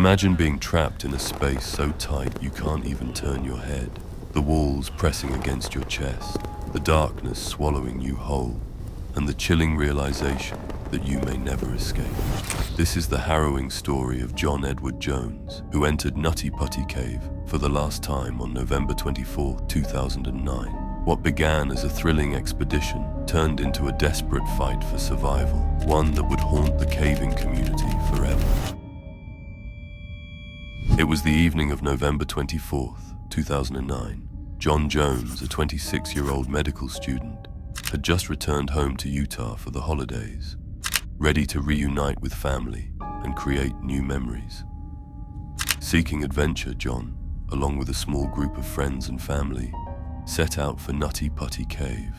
Imagine being trapped in a space so tight you can't even turn your head, the walls pressing against your chest, the darkness swallowing you whole, and the chilling realization that you may never escape. This is the harrowing story of John Edward Jones, who entered Nutty Putty Cave for the last time on November 24, 2009. What began as a thrilling expedition turned into a desperate fight for survival, one that would haunt the caving community forever. It was the evening of November 24th, 2009. John Jones, a 26-year-old medical student, had just returned home to Utah for the holidays, ready to reunite with family and create new memories. Seeking adventure, John, along with a small group of friends and family, set out for Nutty Putty Cave.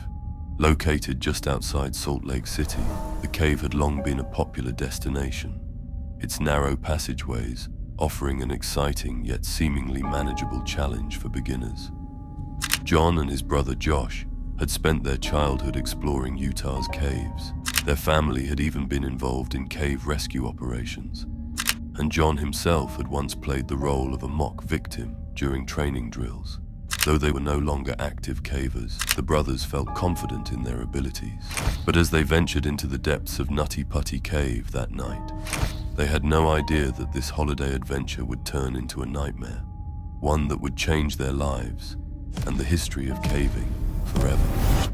Located just outside Salt Lake City, the cave had long been a popular destination, its narrow passageways offering an exciting yet seemingly manageable challenge for beginners. John and his brother Josh had spent their childhood exploring Utah's caves. Their family had even been involved in cave rescue operations, and John himself had once played the role of a mock victim during training drills. Though they were no longer active cavers, the brothers felt confident in their abilities. But as they ventured into the depths of Nutty Putty Cave that night, they had no idea that this holiday adventure would turn into a nightmare, one that would change their lives and the history of caving forever.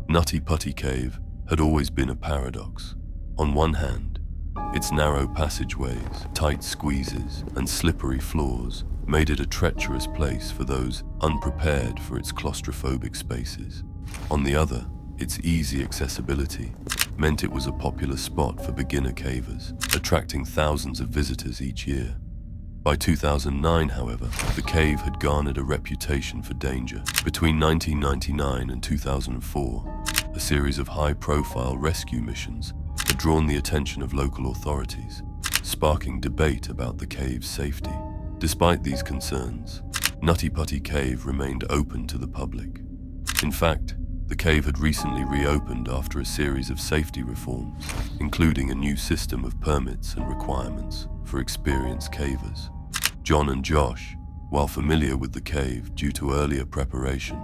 Nutty Putty Cave had always been a paradox. On one hand, its narrow passageways, tight squeezes, and slippery floors made it a treacherous place for those unprepared for its claustrophobic spaces. On the other, its easy accessibility meant it was a popular spot for beginner cavers, attracting thousands of visitors each year. By 2009, however, the cave had garnered a reputation for danger. Between 1999 and 2004, a series of high-profile rescue missions had drawn the attention of local authorities, sparking debate about the cave's safety. Despite these concerns, Nutty Putty Cave remained open to the public. In fact, the cave had recently reopened after a series of safety reforms, including a new system of permits and requirements for experienced cavers. John and Josh, while familiar with the cave due to earlier preparation,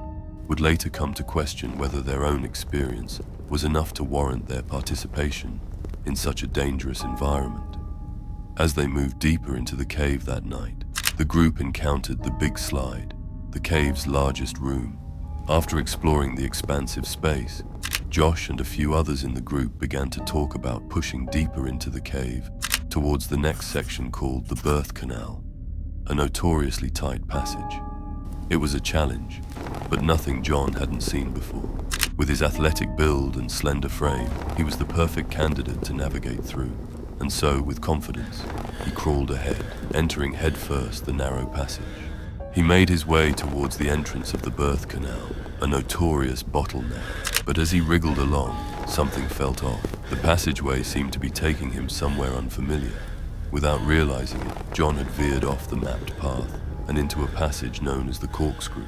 would later come to question whether their own experience was enough to warrant their participation in such a dangerous environment. As they moved deeper into the cave that night, the group encountered the Big Slide, the cave's largest room. After exploring the expansive space, Josh and a few others in the group began to talk about pushing deeper into the cave towards the next section called the Birth Canal, a notoriously tight passage. It was a challenge, but nothing John hadn't seen before. With his athletic build and slender frame, he was the perfect candidate to navigate through. And so, with confidence, he crawled ahead, entering headfirst the narrow passage. He made his way towards the entrance of the Birth Canal, a notorious bottleneck. But as he wriggled along, something felt off. The passageway seemed to be taking him somewhere unfamiliar. Without realizing it, John had veered off the mapped path and into a passage known as the Corkscrew,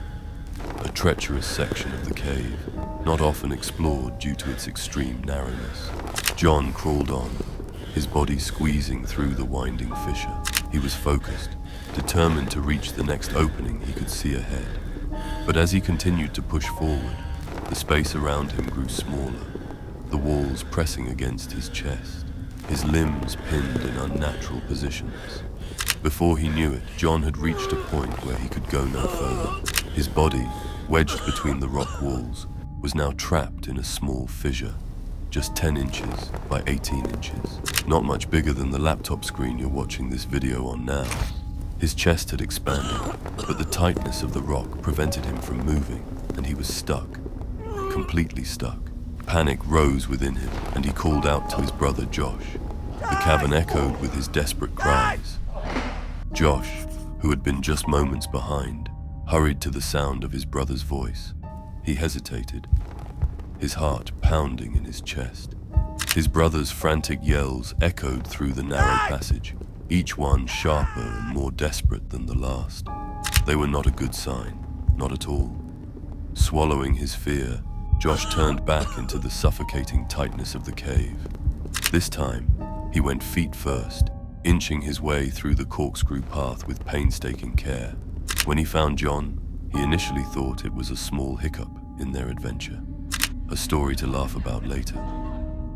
a treacherous section of the cave, not often explored due to its extreme narrowness. John crawled on, his body squeezing through the winding fissure. He was focused, determined to reach the next opening he could see ahead. But as he continued to push forward, the space around him grew smaller, the walls pressing against his chest, his limbs pinned in unnatural positions. Before he knew it, John had reached a point where he could go no further. His body, wedged between the rock walls, was now trapped in a small fissure, just 10 inches by 18 inches, not much bigger than the laptop screen you're watching this video on now. His chest had expanded, but the tightness of the rock prevented him from moving, and he was stuck, completely stuck. Panic rose within him, and he called out to his brother Josh. The cavern echoed with his desperate cries. Josh, who had been just moments behind, hurried to the sound of his brother's voice. He hesitated, his heart pounding in his chest. His brother's frantic yells echoed through the narrow passage, each one sharper and more desperate than the last. They were not a good sign, not at all. Swallowing his fear, Josh turned back into the suffocating tightness of the cave. This time, he went feet first, inching his way through the corkscrew path with painstaking care. When he found John, he initially thought it was a small hiccup in their adventure, a story to laugh about later.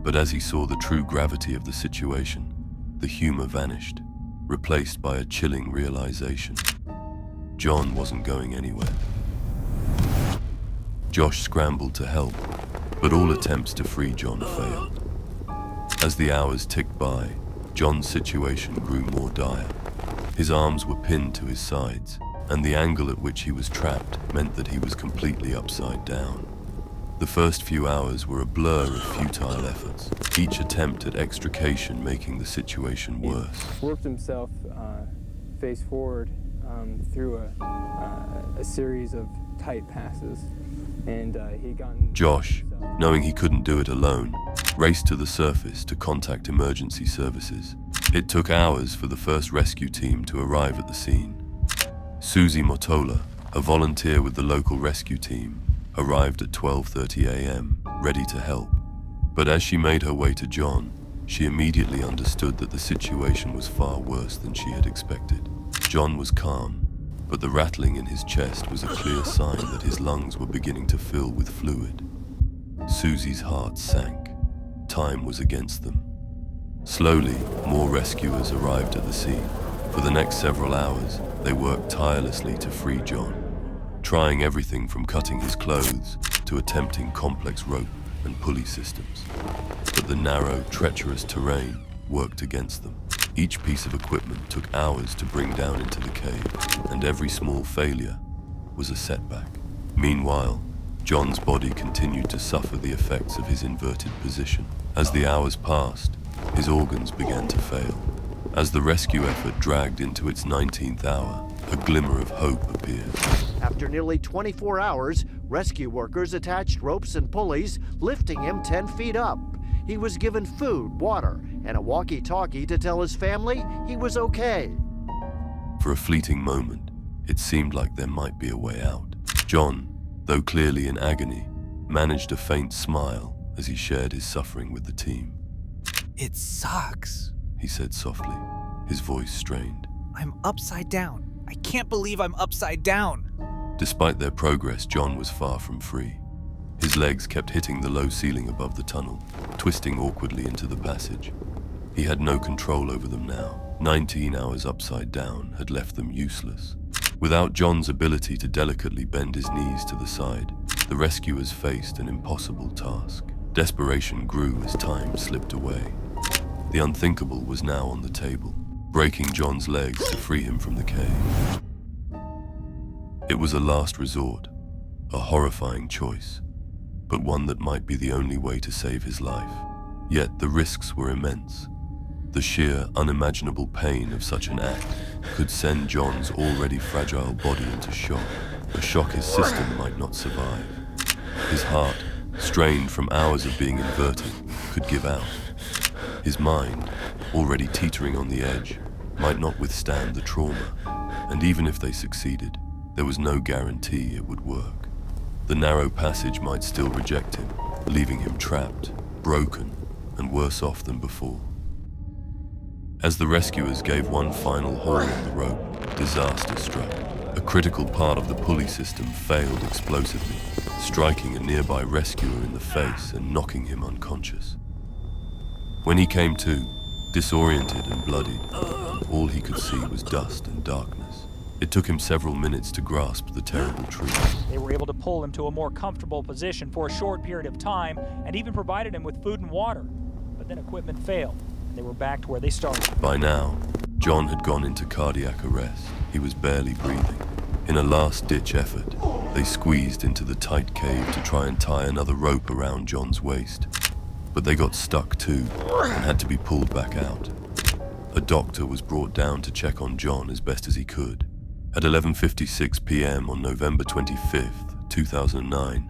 But as he saw the true gravity of the situation, the humor vanished, replaced by a chilling realization. John wasn't going anywhere. Josh scrambled to help, but all attempts to free John failed. As the hours ticked by, John's situation grew more dire. His arms were pinned to his sides, and the angle at which he was trapped meant that he was completely upside down. The first few hours were a blur of futile efforts, each attempt at extrication making the situation worse. He worked himself face forward through a series of tight passes, and he got... Josh, knowing he couldn't do it alone, raced to the surface to contact emergency services. It took hours for the first rescue team to arrive at the scene. Susie Motola, a volunteer with the local rescue team, arrived at 12:30 a.m., ready to help. But as she made her way to John, she immediately understood that the situation was far worse than she had expected. John was calm, but the rattling in his chest was a clear sign that his lungs were beginning to fill with fluid. Susie's heart sank. Time was against them. Slowly, more rescuers arrived at the scene. For the next several hours, they worked tirelessly to free John, trying everything from cutting his clothes to attempting complex rope and pulley systems. But the narrow, treacherous terrain worked against them. Each piece of equipment took hours to bring down into the cave, and every small failure was a setback. Meanwhile, John's body continued to suffer the effects of his inverted position. As the hours passed, his organs began to fail. As the rescue effort dragged into its 19th hour, a glimmer of hope appeared. After nearly 24 hours, rescue workers attached ropes and pulleys, lifting him 10 feet up. He was given food, water, and a walkie-talkie to tell his family he was okay. For a fleeting moment, it seemed like there might be a way out. John, though clearly in agony, managed a faint smile as he shared his suffering with the team. "It sucks," he said softly, his voice strained. "I'm upside down. I can't believe I'm upside down." Despite their progress, John was far from free. His legs kept hitting the low ceiling above the tunnel, twisting awkwardly into the passage. He had no control over them now. 19 hours upside down had left them useless. Without John's ability to delicately bend his knees to the side, the rescuers faced an impossible task. Desperation grew as time slipped away. The unthinkable was now on the table, breaking John's legs to free him from the cave. It was a last resort, a horrifying choice, but one that might be the only way to save his life. Yet the risks were immense. The sheer, unimaginable pain of such an act could send John's already fragile body into shock, a shock his system might not survive. His heart, strained from hours of being inverted, could give out. His mind, already teetering on the edge, might not withstand the trauma, and even if they succeeded, there was no guarantee it would work. The narrow passage might still reject him, leaving him trapped, broken, and worse off than before. As the rescuers gave one final haul on the rope, disaster struck. A critical part of the pulley system failed explosively, striking a nearby rescuer in the face and knocking him unconscious. When he came to, disoriented and bloodied, all he could see was dust and darkness. It took him several minutes to grasp the terrible truth. They were able to pull him to a more comfortable position for a short period of time and even provided him with food and water. But then equipment failed, and they were back to where they started. By now, John had gone into cardiac arrest. He was barely breathing. In a last-ditch effort, they squeezed into the tight cave to try and tie another rope around John's waist. But they got stuck too, and had to be pulled back out. A doctor was brought down to check on John as best as he could. At 11:56 p.m. on November 25th, 2009,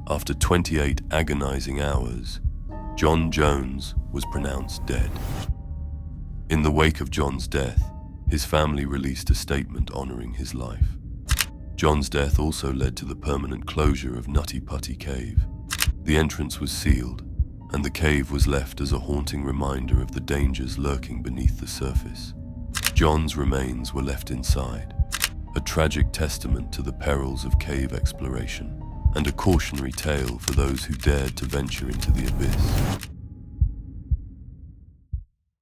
after 28 agonizing hours, John Jones was pronounced dead. In the wake of John's death, his family released a statement honoring his life. John's death also led to the permanent closure of Nutty Putty Cave. The entrance was sealed, and the cave was left as a haunting reminder of the dangers lurking beneath the surface. John's remains were left inside, a tragic testament to the perils of cave exploration and a cautionary tale for those who dared to venture into the abyss.